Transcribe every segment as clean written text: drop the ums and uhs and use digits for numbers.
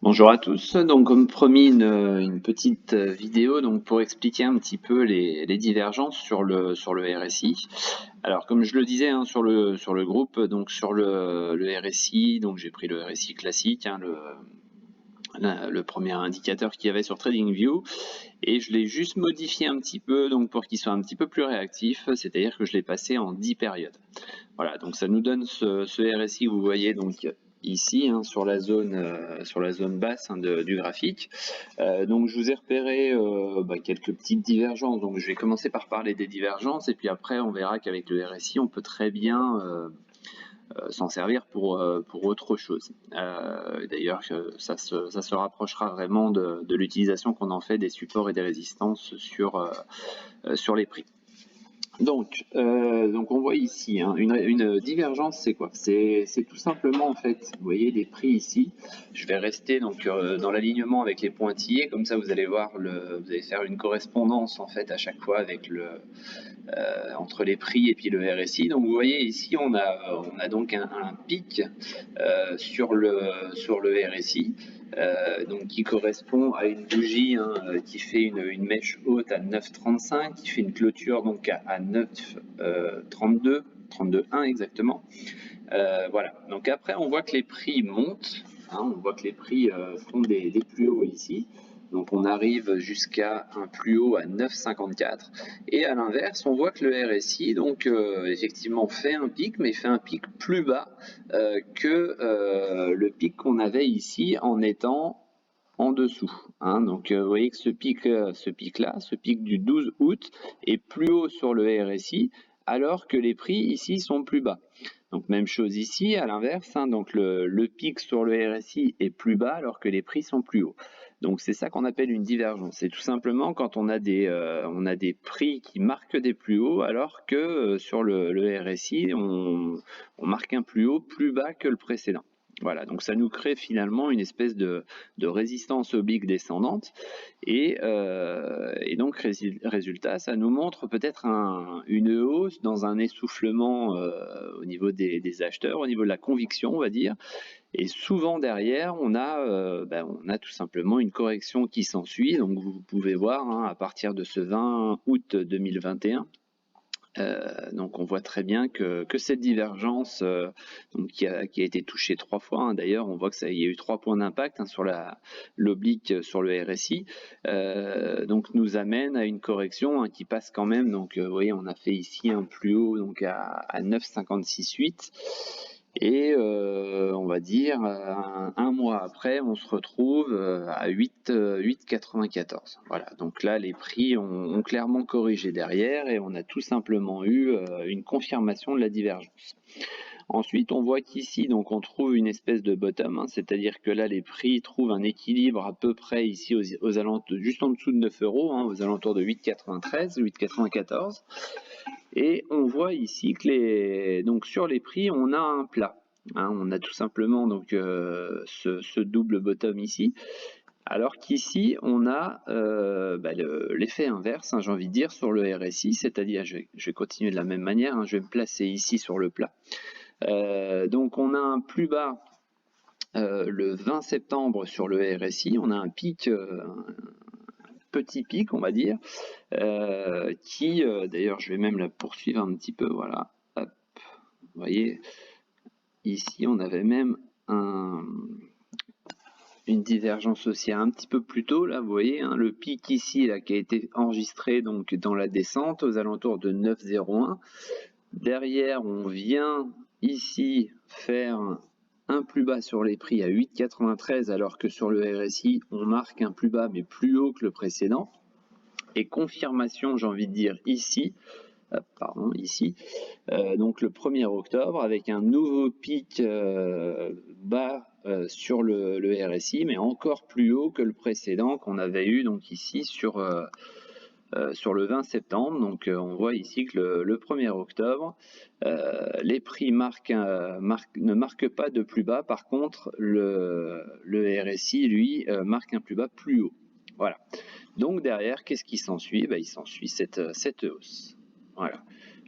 Bonjour à tous, donc comme promis une petite vidéo donc pour expliquer un petit peu les divergences sur le RSI. Alors comme je le disais hein, sur le groupe, donc sur le RSI, donc j'ai pris le RSI classique, hein, le premier indicateur qu'il y avait sur TradingView, et je l'ai juste modifié un petit peu donc pour qu'il soit un petit peu plus réactif, c'est-à-dire que je l'ai passé en 10 périodes. Voilà, donc ça nous donne ce RSI que vous voyez donc ici hein, sur la zone basse hein, du graphique. Donc je vous ai repéré quelques petites divergences. Donc je vais commencer par parler des divergences et puis après on verra qu'avec le RSI on peut très bien s'en servir pour autre chose. D'ailleurs ça se rapprochera vraiment de l'utilisation qu'on en fait des supports et des résistances sur les prix. Donc on voit ici hein, une divergence, c'est quoi? C'est tout simplement en fait, vous voyez les prix ici. Je vais rester donc dans l'alignement avec les pointillés, comme ça vous allez voir vous allez faire une correspondance en fait à chaque fois avec entre les prix et puis le RSI. Donc vous voyez ici on a donc un pic sur le RSI. Donc qui correspond à une bougie hein, qui fait une mèche haute à 9,35, qui fait une clôture donc à 9,32, 32,1 exactement. Voilà. Donc après, on voit que les prix montent. Hein, on voit que les prix font des plus hauts ici. Donc on arrive jusqu'à un plus haut à 9,54. Et à l'inverse, on voit que le RSI, donc effectivement, fait un pic, mais fait un pic plus bas que le pic qu'on avait ici en étant en dessous. Hein. Donc vous voyez que ce pic-là, ce pic du 12 août, est plus haut sur le RSI, alors que les prix ici sont plus bas. Donc même chose ici, à l'inverse, hein, donc le pic sur le RSI est plus bas alors que les prix sont plus hauts. Donc c'est ça qu'on appelle une divergence. C'est tout simplement quand on a des prix qui marquent des plus hauts alors que sur le RSI, on marque un plus haut plus bas que le précédent. Voilà, donc ça nous crée finalement une espèce de résistance oblique descendante et donc résultat, ça nous montre peut-être une hausse dans un essoufflement au niveau des acheteurs, au niveau de la conviction, on va dire. Et souvent derrière, on a tout simplement une correction qui s'ensuit. Donc vous pouvez voir hein, à partir de ce 20 août 2021. Donc on voit très bien que cette divergence donc qui a été touchée 3 fois, hein, d'ailleurs on voit qu'il y a eu 3 points d'impact hein, sur l'oblique sur le RSI, donc nous amène à une correction hein, qui passe quand même, donc vous voyez on a fait ici un plus haut donc à 9,56,8 et on va dire un mois après, on se retrouve à 8,94. Voilà, donc là les prix ont clairement corrigé derrière et on a tout simplement eu une confirmation de la divergence. Ensuite, on voit qu'ici, donc, on trouve une espèce de bottom, hein, c'est-à-dire que là, les prix trouvent un équilibre à peu près ici aux alentours, juste en dessous de 9 euros, hein, aux alentours de 8,93, 8,94. Et on voit ici que donc sur les prix, on a un plat. Hein, on a tout simplement donc ce double bottom ici, alors qu'ici on a l'effet inverse, hein, j'ai envie de dire, sur le RSI, c'est-à-dire, je vais continuer de la même manière, hein, je vais me placer ici sur le plat. Donc on a un plus bas le 20 septembre sur le RSI, on a un pic, petit pic on va dire, qui d'ailleurs je vais même la poursuivre un petit peu, voilà. Hop. Vous voyez, ici on avait même une divergence haussière un petit peu plus tôt, là vous voyez, hein, le pic ici là, qui a été enregistré donc dans la descente aux alentours de 9,01. Derrière on vient ici faire un plus bas sur les prix à 8,93 alors que sur le RSI on marque un plus bas mais plus haut que le précédent. Et confirmation, j'ai envie de dire ici, ici, donc le 1er octobre avec un nouveau pic bas sur le RSI, mais encore plus haut que le précédent qu'on avait eu donc ici sur le 20 septembre. Donc on voit ici que le 1er octobre, les prix ne marquent pas de plus bas. Par contre, le RSI, lui, marque un plus bas plus haut. Voilà. Donc derrière, qu'est-ce qui s'ensuit? Il s'ensuit cette hausse. Voilà.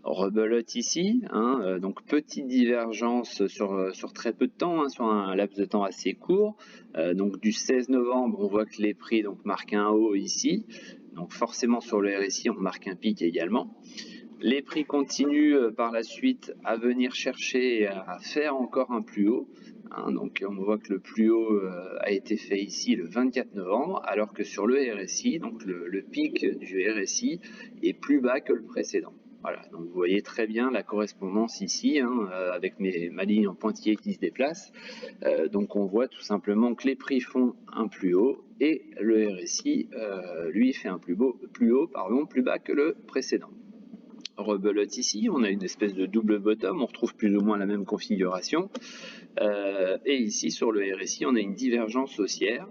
rebelote ici, donc petite divergence sur très peu de temps, sur un laps de temps assez court. Donc du 16 novembre, on voit que les prix donc, marquent un haut ici. Donc forcément sur le RSI, on marque un pic également. Les prix continuent par la suite à venir chercher à faire encore un plus haut. Donc on voit que le plus haut a été fait ici le 24 novembre, alors que sur le RSI, donc le pic du RSI est plus bas que le précédent. Voilà, donc vous voyez très bien la correspondance ici, avec ma ligne en pointillé qui se déplace. Donc on voit tout simplement que les prix font un plus haut et le RSI, lui, fait un plus bas que le précédent. Rebelote ici, on a une espèce de double bottom, on retrouve plus ou moins la même configuration. Et ici, sur le RSI, on a une divergence haussière.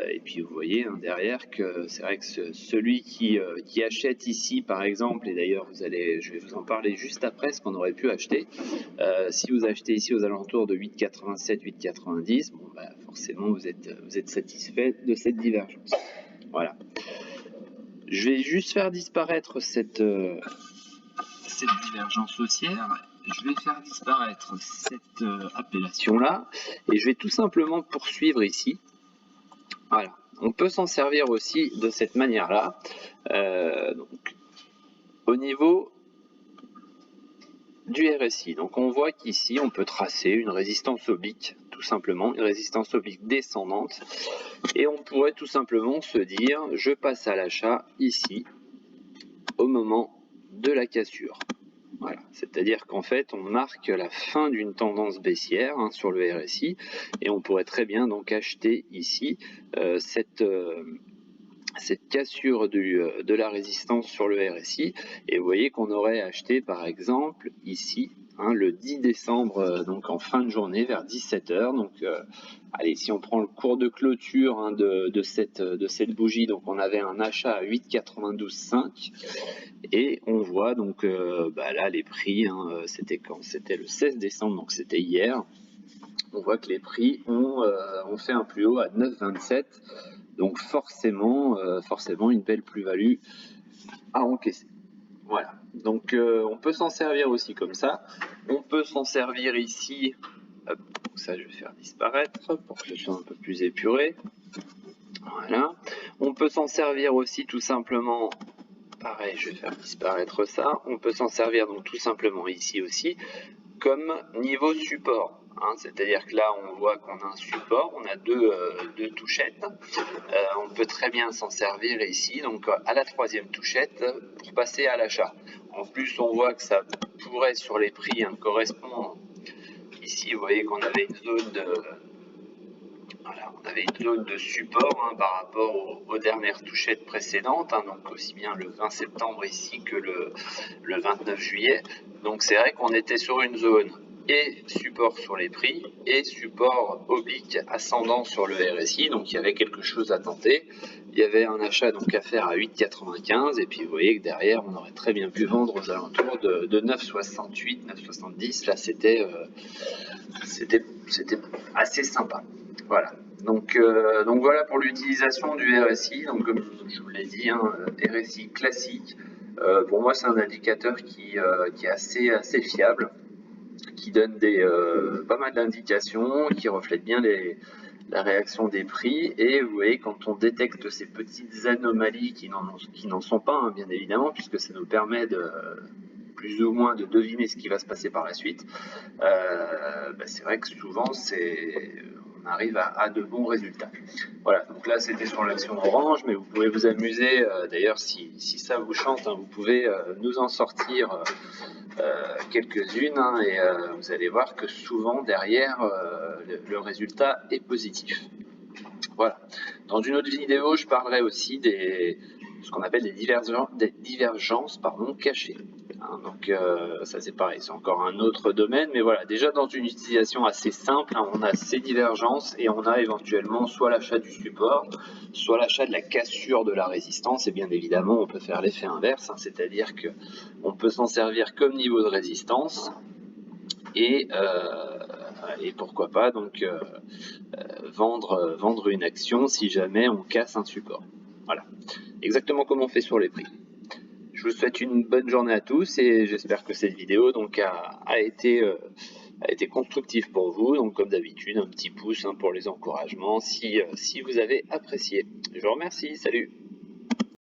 Et puis vous voyez derrière que c'est vrai que celui qui achète ici par exemple, et d'ailleurs je vais vous en parler juste après ce qu'on aurait pu acheter, si vous achetez ici aux alentours de 8,87, 8,90, bon, forcément vous êtes satisfait de cette divergence. Voilà. Je vais juste faire disparaître cette divergence haussière. Je vais faire disparaître cette appellation là et je vais tout simplement poursuivre ici. Voilà, on peut s'en servir aussi de cette manière-là. Donc, au niveau du RSI, donc on voit qu'ici on peut tracer une résistance oblique, tout simplement, une résistance oblique descendante, et on pourrait tout simplement se dire, je passe à l'achat ici, au moment de la cassure. Voilà, c'est-à-dire qu'en fait, on marque la fin d'une tendance baissière sur le RSI, et on pourrait très bien donc acheter ici cette cassure de la résistance sur le RSI, et vous voyez qu'on aurait acheté par exemple ici le 10 décembre, donc en fin de journée vers 17h. Donc allez, si on prend le cours de clôture de cette bougie, donc on avait un achat à 8,92,5 et on voit donc là les prix, c'était quand? C'était le 16 décembre, donc c'était hier. On voit que les prix ont fait un plus haut à 9,27. Donc forcément une belle plus-value à encaisser. Voilà, donc on peut s'en servir aussi comme ça. On peut s'en servir ici, hop, ça je vais faire disparaître pour que ce soit un peu plus épuré. Voilà, on peut s'en servir aussi tout simplement, pareil je vais faire disparaître ça. On peut s'en servir donc tout simplement ici aussi comme niveau support. C'est-à-dire que là on voit qu'on a un support, on a deux touchettes, on peut très bien s'en servir ici, donc à la troisième touchette pour passer à l'achat. En plus on voit que ça pourrait sur les prix correspondre, ici vous voyez qu'on avait une zone de support par rapport aux dernières touchettes précédentes, donc aussi bien le 20 septembre ici que le 29 juillet. Donc c'est vrai qu'on était sur une zone et support sur les prix et support oblique ascendant sur le RSI, donc il y avait quelque chose à tenter. Il y avait un achat donc à faire à 8,95 et puis vous voyez que derrière on aurait très bien pu vendre aux alentours de 9,68, 9,70. Là c'était assez sympa. Voilà. Donc voilà pour l'utilisation du RSI. Donc comme je vous l'ai dit, RSI classique. Pour moi c'est un indicateur qui est assez fiable, qui donne pas mal d'indications, qui reflète bien la réaction des prix. Et vous voyez, quand on détecte ces petites anomalies qui n'en sont pas, bien évidemment, puisque ça nous permet de plus ou moins de deviner ce qui va se passer par la suite, c'est vrai que souvent on arrive à de bons résultats. Voilà, donc là c'était sur l'action orange, mais vous pouvez vous amuser, d'ailleurs si ça vous chante, vous pouvez nous en sortir quelques-unes, et vous allez voir que souvent derrière le résultat est positif. Voilà. Dans une autre vidéo, je parlerai aussi ce qu'on appelle des divergences cachées. Donc ça c'est pareil, c'est encore un autre domaine, mais voilà, déjà dans une utilisation assez simple, on a ces divergences et on a éventuellement soit l'achat du support, soit l'achat de la cassure de la résistance, et bien évidemment on peut faire l'effet inverse, c'est-à-dire que on peut s'en servir comme niveau de résistance et pourquoi pas donc vendre une action si jamais on casse un support. Voilà, exactement comme on fait sur les prix. Je Je vous souhaite une bonne journée à tous et j'espère que cette vidéo donc a été constructive pour vous. Donc comme d'habitude, un petit pouce pour les encouragements si vous avez apprécié. Je vous remercie, salut!